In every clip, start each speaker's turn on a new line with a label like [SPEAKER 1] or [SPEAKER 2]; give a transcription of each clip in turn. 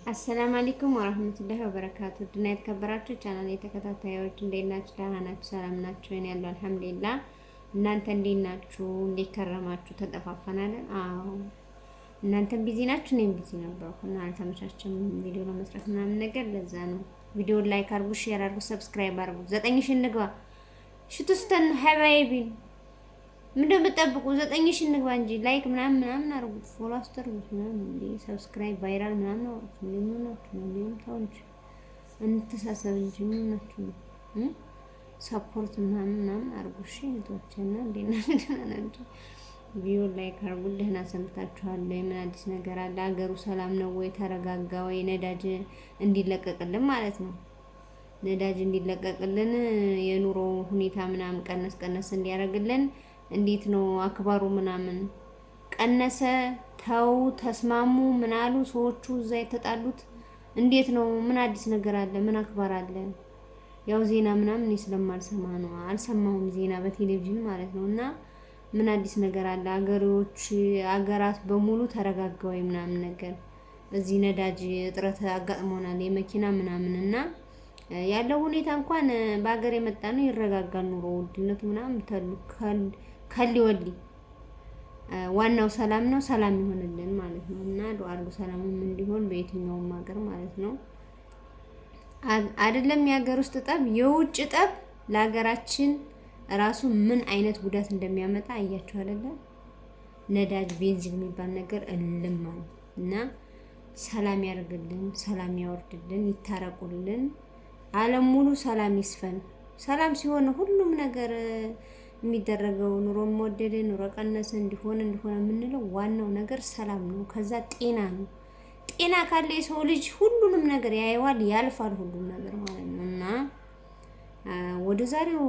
[SPEAKER 1] አሰላሙ አለይኩም ወራህመቱላሂ ወበረካቱ። ድና የተከበራችሁ ቻናል የተከታታዮች እንዴት ናችሁ? ደህና ናችሁ? ሰላም ናችሁ? እኔ ያለው አልሐምዱሊላህ። እናንተ እንዴት ናችሁ? እንዴት ከረማችሁ? ተጠፋፋናል። አዎ እናንተም ቢዚ ናችሁ፣ እኔም ቢዚ ነበርኩ እና አልተመቻቸም ቪዲዮ ለመስራት ምናምን ነገር። ለዛ ነው ቪዲዮ ላይክ አድርጉ፣ ሼር አድርጉ፣ ሰብስክራይብ አድርጉ። 9000 እንግባ ሽቱስተን ሀባይቢን ምንድነው የምትጠብቁ? 9000 እንግባ እንጂ ላይክ ምናምን አድርጉት፣ ፎሎ አስደርጉት ምናምን እንዴ ሰብስክራይብ ቫይራል ምናምን አድርጉት። ምን ናችሁ? ምን ታው እንጂ እንተሳሰብ እንጂ ምን ናችሁ? ሰፖርት ምናምን አድርጉ። እሺ እንቶችና እንዴናችሁ? ቪዲዮ ላይክ አድርጉ። ደህና ሰምታችኋል? ምን አዲስ ነገር አለ? አገሩ ሰላም ነው ወይ? ተረጋጋ ወይ? ነዳጅ እንዲለቀቅልን ማለት ነው። ነዳጅ እንዲለቀቅልን የኑሮ ሁኔታ ምናምን ቀነስ እንዲያደርግልን እንዴት ነው አክባሩ ምናምን ቀነሰ? ተው ተስማሙ ምን አሉ ሰዎቹ እዛ የተጣሉት? እንዴት ነው? ምን አዲስ ነገር አለ? ምን አክባር አለ? ያው ዜና ምናምን እኔ ስለማልሰማ ነው፣ አልሰማሁም ዜና በቴሌቪዥን ማለት ነው። እና ምን አዲስ ነገር አለ? አገራት በሙሉ ተረጋጋ ወይ ምናምን ነገር። እዚህ ነዳጅ እጥረት አጋጥሞናል የመኪና ምናምን እና ያለው ሁኔታ እንኳን በአገር የመጣ ነው ይረጋጋል። ኑሮ ውድነቱ ምናምን ከሊወሊ ዋናው ሰላም ነው። ሰላም ይሆንልን ማለት ነው እና ዱአ አድርጉ ሰላምም እንዲሆን በየትኛውም ሀገር ማለት ነው። አይደለም የሀገር ውስጥ ጠብ፣ የውጭ ጠብ ለሀገራችን ራሱ ምን አይነት ጉዳት እንደሚያመጣ አያችሁ አይደለ? ነዳጅ ቤንዚን የሚባል ነገር እልም ማለት እና ሰላም ያርግልን፣ ሰላም ያወርድልን፣ ይታረቁልን። ዓለም ሙሉ ሰላም ይስፈን። ሰላም ሲሆን ሁሉም ነገር የሚደረገው ኑሮ ወደደ ኑሮ ቀነሰ እንዲሆን የምንለው ዋናው ነገር ሰላም ነው። ከዛ ጤና ነው። ጤና ካለ የሰው ልጅ ሁሉንም ነገር ያየዋል፣ ያልፋል ሁሉም ነገር ማለት ነው። እና ወደ ዛሬው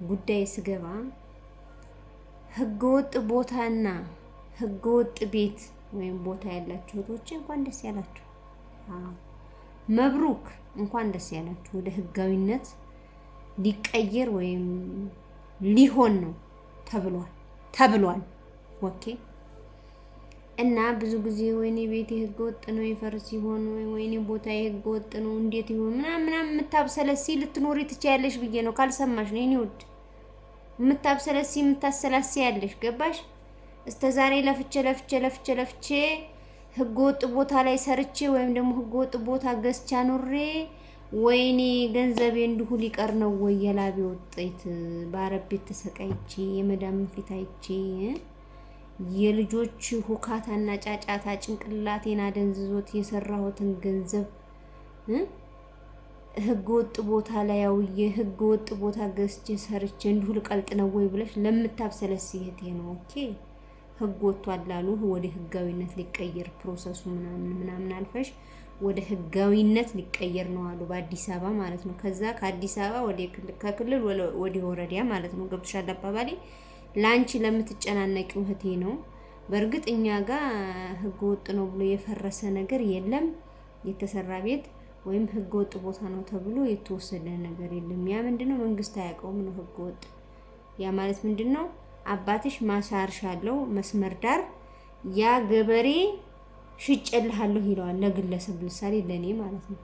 [SPEAKER 1] ጉዳይ ስገባ ህገወጥ ቦታና ህገወጥ ቤት ወይም ቦታ ያላችሁ እህቶቼ እንኳን ደስ ያላችሁ። መብሩክ እንኳን ደስ ያላችሁ። ወደ ህጋዊነት ሊቀየር ወይም ሊሆን ነው ተብሏል። ኦኬ። እና ብዙ ጊዜ ወይኔ ቤት ህገ ወጥ ነው ይፈርስ ይሆን ወይኔ ቦታ ህገ ወጥ ነው እንዴት ይሆን ምናምን የምታብሰለሲ ልትኖሪ ትችያለሽ ብዬ ነው። ካልሰማሽ ነው የኔ ውድ የምታሰላሲ ያለሽ ገባሽ? እስከ ዛሬ ለፍቼ ህገ ወጥ ቦታ ላይ ሰርቼ ወይም ደግሞ ህገ ወጥ ቦታ ገዝቻ ኖሬ ወይኔ ገንዘቤ እንዲሁ ሊቀር ነው ወይ? የላቤ ወጤት በአረብ ቤት ተሰቃይቼ የመዳም ፊት አይቼ የልጆች ሁካታና ጫጫታ ጭንቅላቴን አደንዝዞት የሰራሁትን ገንዘብ ህገወጥ ቦታ ላይ ያውዬ ህገወጥ ቦታ ገዝቼ ሰርቼ እንዲሁ ልቀልጥ ነው ወይ ብለሽ ለምታብሰለስ ይሄት ነው። ኦኬ ህግ ወጥቷል አሉ። ወደ ህጋዊነት ሊቀየር ፕሮሰሱ ምናምን አልፈሽ ወደ ህጋዊነት ሊቀየር ነው አሉ በአዲስ አበባ ማለት ነው። ከዛ ከአዲስ አበባ ወደ ከክልል ወደ ወረዳ ማለት ነው። ገብቶሻል አባባሌ? ላንቺ ለምትጨናነቂው እህቴ ነው። በእርግጥ እኛ ጋር ህገ ወጥ ነው ብሎ የፈረሰ ነገር የለም። የተሰራ ቤት ወይም ህገ ወጥ ቦታ ነው ተብሎ የተወሰደ ነገር የለም። ያ ምንድነው? መንግስት አያውቀውም ነው ህገ ወጥ። ያ ማለት ምንድነው? አባትሽ ማሳርሻለው መስመር ዳር ያ ገበሬ ሽጨልሃለሁ ይለዋል ለግለሰብ ለምሳሌ ለኔ ማለት ነው።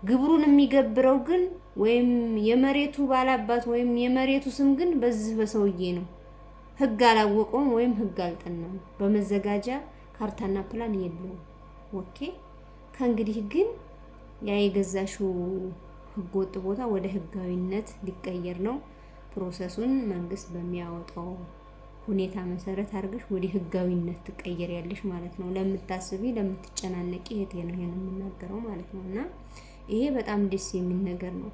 [SPEAKER 1] ግብሩን የሚገብረው ግን ወይም የመሬቱ ባላባት ወይም የመሬቱ ስም ግን በዚህ በሰውዬ ነው። ህግ አላወቀውም ወይም ህግ አልጠናም። በመዘጋጃ ካርታና ፕላን የለውም። ኦኬ። ከእንግዲህ ግን ያ የገዛሽው ህገወጥ ቦታ ወደ ህጋዊነት ሊቀየር ነው። ፕሮሰሱን መንግስት በሚያወጣው ሁኔታ መሰረት አድርገሽ ወደ ህጋዊነት ትቀየሪያለሽ ማለት ነው። ለምታስቢ ለምትጨናነቂ እህቴ ነው ይሄን የምናገረው ማለት ነው። እና ይሄ በጣም ደስ የሚል ነገር ነው።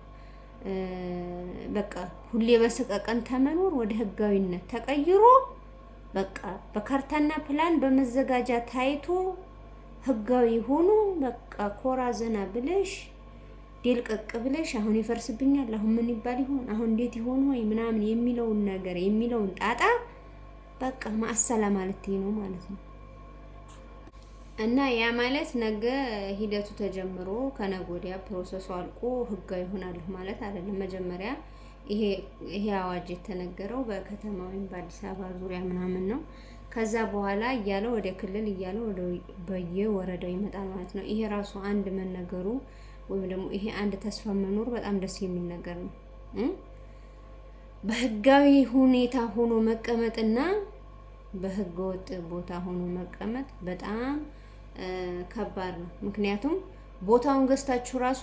[SPEAKER 1] በቃ ሁሌ በሰቀቀን ተመኖር ወደ ህጋዊነት ተቀይሮ በቃ በካርታና ፕላን በመዘጋጃ ታይቶ ህጋዊ ሆኖ በቃ ኮራ ዘና ብለሽ ዴልቀቅ ብለሽ አሁን ይፈርስብኛል አሁን ምን ይባል ይሆን አሁን እንዴት ይሆን ወይ ምናምን የሚለውን ጣጣ በቃ ማሰላ ማለት ነው ማለት ነው። እና ያ ማለት ነገ ሂደቱ ተጀምሮ ከነገ ወዲያ ፕሮሰሱ አልቆ ህጋዊ ይሆናል ማለት አይደለም። መጀመሪያ ይሄ አዋጅ የተነገረው በከተማ ወይም በአዲስ አበባ ዙሪያ ምናምን ነው። ከዛ በኋላ እያለ ወደ ክልል እያለ ወደ በየወረዳው ይመጣል ማለት ነው። ይሄ ራሱ አንድ መነገሩ ወይም ደግሞ ይሄ አንድ ተስፋ መኖር በጣም ደስ የሚል ነገር ነው። በህጋዊ ሁኔታ ሆኖ መቀመጥና በህገወጥ ቦታ ሆኖ መቀመጥ በጣም ከባድ ነው። ምክንያቱም ቦታውን ገዝታችሁ ራሱ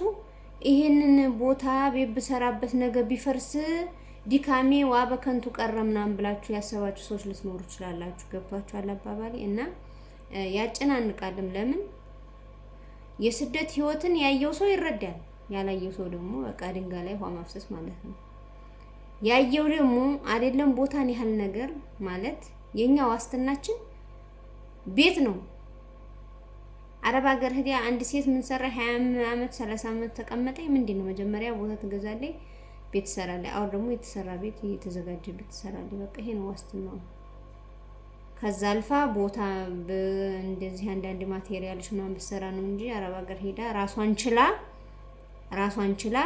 [SPEAKER 1] ይሄንን ቦታ ቤት ብሰራበት ነገር ቢፈርስ ዲካሜ ዋ በከንቱ ቀረ ምናምን ብላችሁ ያሰባችሁ ሰዎች ልትኖሩ ትችላላችሁ። ገብቷችኋል አባባሌ? እና ያጨናንቃልም። ለምን የስደት ህይወትን ያየው ሰው ይረዳል። ያላየው ሰው ደግሞ በቃ ድንጋይ ላይ ውሃ ማፍሰስ ማለት ነው። ያየው ደግሞ አይደለም ቦታን ያህል ነገር ማለት የኛ ዋስትናችን ቤት ነው። አረብ ሀገር ሄዳ አንድ ሴት ምን ሰራ 20 አመት 30 አመት ተቀመጠ ምንድነው? መጀመሪያ ቦታ ትገዛለች፣ ቤት ትሰራለች። አሁን ደግሞ የተሰራ ቤት የተዘጋጀ ቤት ትሰራለች። በቃ ይሄ ነው ዋስትናው። ከዛ አልፋ ቦታ እንደዚህ አንዳንድ ማቴሪያሎች ምናምን ብትሰራ ነው እንጂ አረብ ሀገር ሄዳ ራሷን ችላ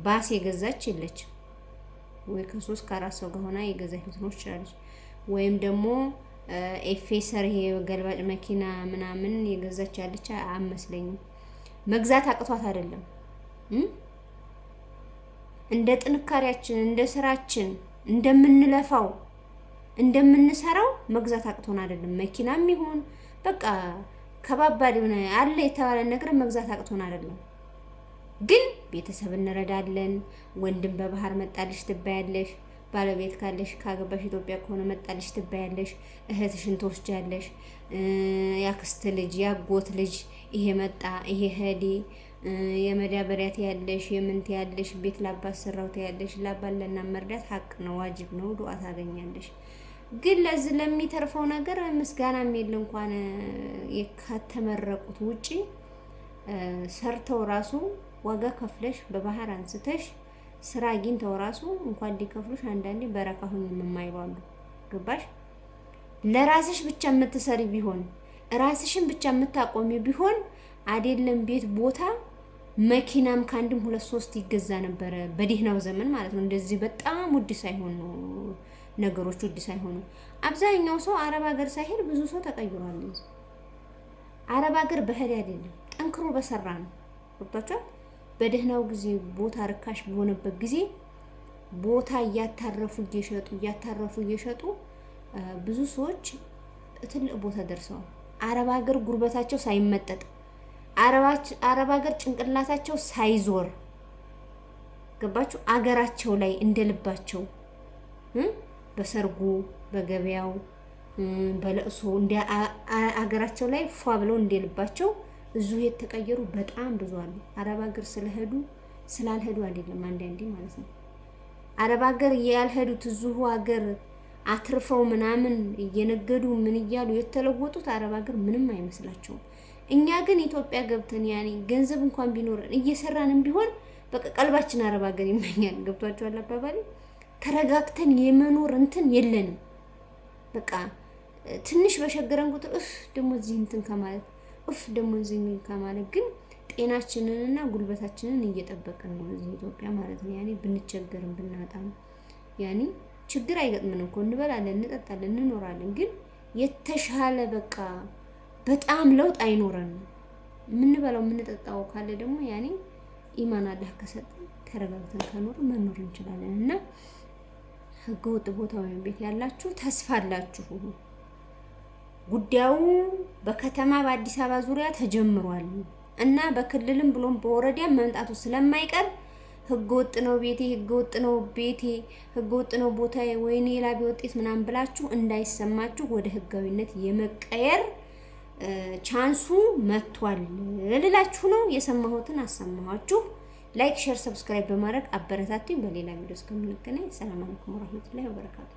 [SPEAKER 1] ባስ የገዛች የለችም። ወይ ከ3 ከ4 ሰው ጋር ሆና የገዛች ልትኖር ትችላለች። ወይም ደግሞ ኤፌሰር ይሄ ገልባጭ መኪና ምናምን የገዛች ያለች አመስለኝም። መግዛት አቅቷት አይደለም። እንደ ጥንካሬያችን እንደ ስራችን እንደምንለፋው እንደምንሰራው መግዛት አቅቶን አይደለም። መኪናም ይሁን በቃ ከባባድ ሆነ አለ የተባለ ነገር መግዛት አቅቶን አይደለም። ግን ቤተሰብ እንረዳለን። ወንድም በባህር መጣልሽ ትባያለሽ። ባለቤት ካለሽ ካገባሽ ኢትዮጵያ ከሆነ መጣልሽ ትባያለሽ። እህትሽን ትወስጃለሽ። ያክስት ልጅ ያጎት ልጅ ይሄ መጣ ይሄ ሄዲ የመዳበሪያት ያለሽ የምንት ያለሽ ቤት ላባስ ሰራው ያለሽ ላባለና መርዳት ሀቅ ነው፣ ዋጅብ ነው። ዱዓ ታገኛለሽ። ግን ለዚህ ለሚተርፈው ነገር ምስጋናም የለ እንኳን ከተመረቁት ውጪ ሰርተው ራሱ ዋጋ ከፍለሽ በባህር አንስተሽ ስራ አግኝተው ራሱ እንኳን ሊከፍሉሽ አንዳንዴ በረካ ሆኝ የማይባሉ ገባሽ? ለራስሽ ብቻ የምትሰሪ ቢሆን ራስሽን ብቻ የምታቆሚ ቢሆን አይደለም ቤት ቦታ መኪናም ከአንድም 2-3 ይገዛ ነበረ በዲህናው ዘመን ማለት ነው። እንደዚህ በጣም ውድ ሳይሆኑ ነገሮች ውድ ሳይሆኑ አብዛኛው ሰው አረብ ሀገር ሳይሄድ ብዙ ሰው ተቀይሯል። አረብ ሀገር በህድ አይደለም ጠንክሮ በሰራ ነው። ወጣችሁ በደህናው ጊዜ ቦታ ርካሽ በሆነበት ጊዜ ቦታ እያታረፉ እየሸጡ ብዙ ሰዎች ትልቅ ቦታ ደርሰዋል። አረብ ሀገር ጉርበታቸው ሳይመጠጥ አረብ ሀገር ጭንቅላታቸው ሳይዞር ገባችሁ አገራቸው ላይ እንደልባቸው በሰርጉ በገበያው በለእሶ እንደ አገራቸው ላይ ፏ ብለው እንደልባቸው እዙ የተቀየሩ በጣም ብዙ አሉ። አረብ ሀገር ስለሄዱ ስላልሄዱ አይደለም አንዳንዴ ማለት ነው። አረብ ሀገር ያልሄዱት እዙ ሀገር አትርፈው ምናምን እየነገዱ ምን እያሉ የተለወጡት አረብ ሀገር ምንም አይመስላቸውም። እኛ ግን ኢትዮጵያ ገብተን ያኔ ገንዘብ እንኳን ቢኖረን እየሰራንም ቢሆን በቃ ቀልባችን አረብ ሀገር ይመኛል። ገብቷችኋል አባባሌ? ተረጋግተን የመኖር እንትን የለንም። በቃ ትንሽ በሸገረን ቁጥር ደግሞ እዚህ እንትን ከማለት ደግሞ እዚህ ከማለት ግን ጤናችንንና ጉልበታችንን እየጠበቅን ነው እዚህ ኢትዮጵያ ማለት ነው። ያኔ ብንቸገርም ብናጣም ያኔ ችግር አይገጥምንም እኮ እንበላለን፣ እንጠጣለን፣ እንኖራለን። ግን የተሻለ በቃ በጣም ለውጥ አይኖረንም። የምንበላው የምንጠጣው ካለ ደግሞ ያኔ ኢማን አላህ ከሰጠን ተረጋግተን ከኖር መኖር እንችላለን። እና ህገወጥ ቦታ ወይም ቤት ያላችሁ ተስፋ አላችሁ። ጉዳዩ በከተማ በአዲስ አበባ ዙሪያ ተጀምሯል እና በክልልም ብሎም በወረዳም መምጣቱ ስለማይቀር ህገወጥ ነው ቤቴ፣ ህገወጥ ነው ቤቴ፣ ህገወጥ ነው ቦታዬ፣ ወይኔ ላቢ ወጤት ምናምን ብላችሁ እንዳይሰማችሁ ወደ ህጋዊነት የመቀየር ቻንሱ መጥቷል ልላችሁ ነው። የሰማሁትን አሰማኋችሁ። ላይክ፣ ሼር፣ ሰብስክራይብ በማድረግ አበረታቱኝ። በሌላ ቪዲዮ እስከምንገናኝ ሰላም አለይኩም ወራህመቱላሂ ወበረካቱ።